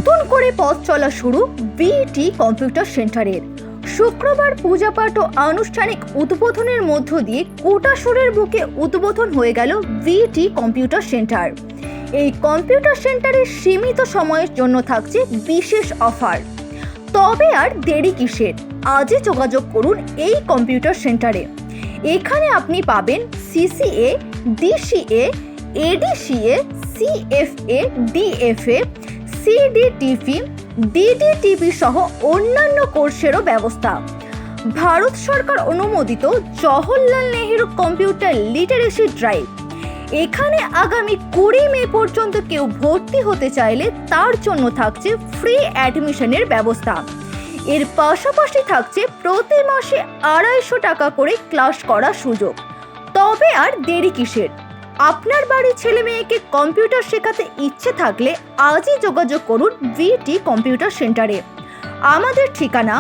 নতুন করে পথ চলা শুরু বিটি কম্পিউটার সেন্টারের। শুক্রবার পূজাপাঠ ও আনুষ্ঠানিক উদ্বোধনের মধ্য দিয়ে কোটাসুরের বুকে উদ্বোধন হয়ে গেল বিটি কম্পিউটার সেন্টার। এই কম্পিউটার সেন্টারে সীমিত সময়ের জন্য থাকছে বিশেষ অফার। তবে আর দেরি কিসের, আজই যোগাযোগ করুন এই কম্পিউটার সেন্টারে। এখানে আপনি পাবেন CCA, DCA, ADCA, CFA, DFA, CDTP, DDTP সহ অন্যান্য কোর্সেরও ব্যবস্থা। ভারত সরকার অনুমোদিত Jawaharlal Nehru computer literacy drive. এখানে আগামী 20 মে পর্যন্ত কেউ ভর্তি হতে চাইলে তার জন্য থাকছে ফ্রি অ্যাডমিশনের ব্যবস্থা। এর পাশাপাশি থাকছে প্রতি মাসে 250 টাকা করে ক্লাস করার সুযোগ। তবে আর দেরি কিসের, আপনার বাড়ির ছেলে মেয়েকে কম্পিউটার শেখাতে ইচ্ছে থাকলে আজই যোগাযোগ করুন বিটি কম্পিউটার সেন্টারে। আমাদের ঠিকানা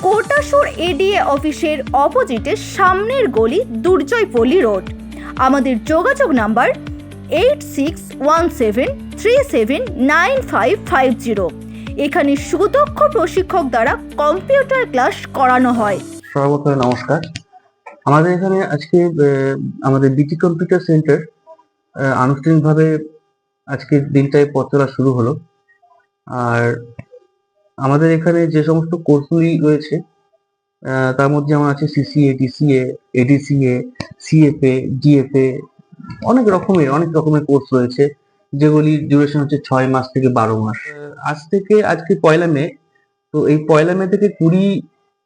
কোটাসুর এডিএ অফিসের অপোজিটে সামনের গলি, দুর্জয়পল্লী রোড। আমাদের যোগাযোগ নাম্বার 8617379550। এখানে সুদক্ষ প্রশিক্ষক দ্বারা কম্পিউটার ক্লাস করানো হয়। সর্বপ্রথমে নমস্কার। আমাদের এখানে আজকে আমাদের বিটি কম্পিউটার সেন্টার আনুষ্ঠানিকভাবে আজকের দিনটায় পথ চলা শুরু হলো। আর আমাদের এখানে যে সমস্ত কোর্সগুলি রয়েছে তার মধ্যে যেমন আছে CCA, DCA, ADCA, CFA, DFA, অনেক রকমের কোর্স রয়েছে, যেগুলির ডিউরেশন হচ্ছে 6 মাস থেকে 12 মাস। আজ থেকে আজকে 1 মে, তো এই 1 মে থেকে 20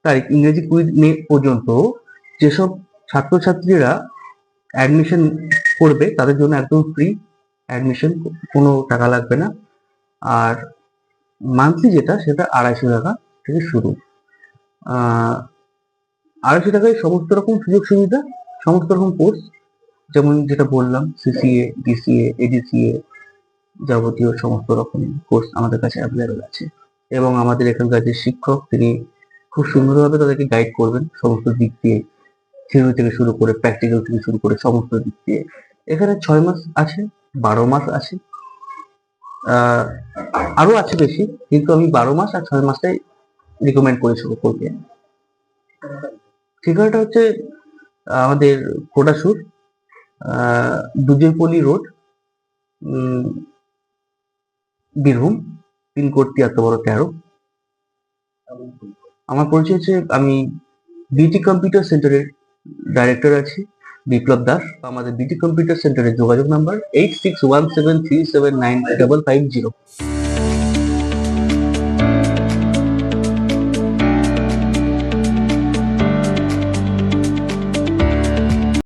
তারিখ, ইংরেজি 20 মে পর্যন্ত যেসব ছাত্রছাত্রীরা অ্যাডমিশন করবে তাদের জন্য একদম ফ্রি অ্যাডমিশন, কোনো টাকা লাগবে না। আর মান্থলি যেটা, সেটা 250 টাকা থেকে শুরু। 250 টাকায় সমস্ত রকম সুযোগ সুবিধা, সমস্ত রকম কোর্স, যেমন যেটা বললাম সিসিএ, ডিসিএ, এডিসিএ, যাবতীয় সমস্ত রকম কোর্স আমাদের কাছে অ্যাভেলেবেল আছে। এবং আমাদের এখানকার যে শিক্ষক, তিনি খুব সুন্দরভাবে তাদেরকে গাইড করবেন সমস্ত দিক দিয়ে, থিওরি থেকে শুরু করে প্র্যাকটিক্যাল থেকে শুরু করে সমস্ত দিক দিয়ে। এখানে 6 মাস আছে, 12 মাস আছে, আরো আছে বেশি, কিন্তু আমি 12 মাস আর 6 মাসটাই রিকমেন্ড করেছি করতে। ঠিকানাটা হচ্ছে আমাদের কোটাসুর, দুর্জয়পল্লী রোড, বীরভূম, পিনকোড 7313। আমার পরিচয় হচ্ছে, আমি বিটি কম্পিউটার সেন্টারের ডাইরেক্টর আছি, বিপ্লব দাস। আমাদের বিটি কম্পিউটার সেন্টারের যোগাযোগ নাম্বার 8617379550।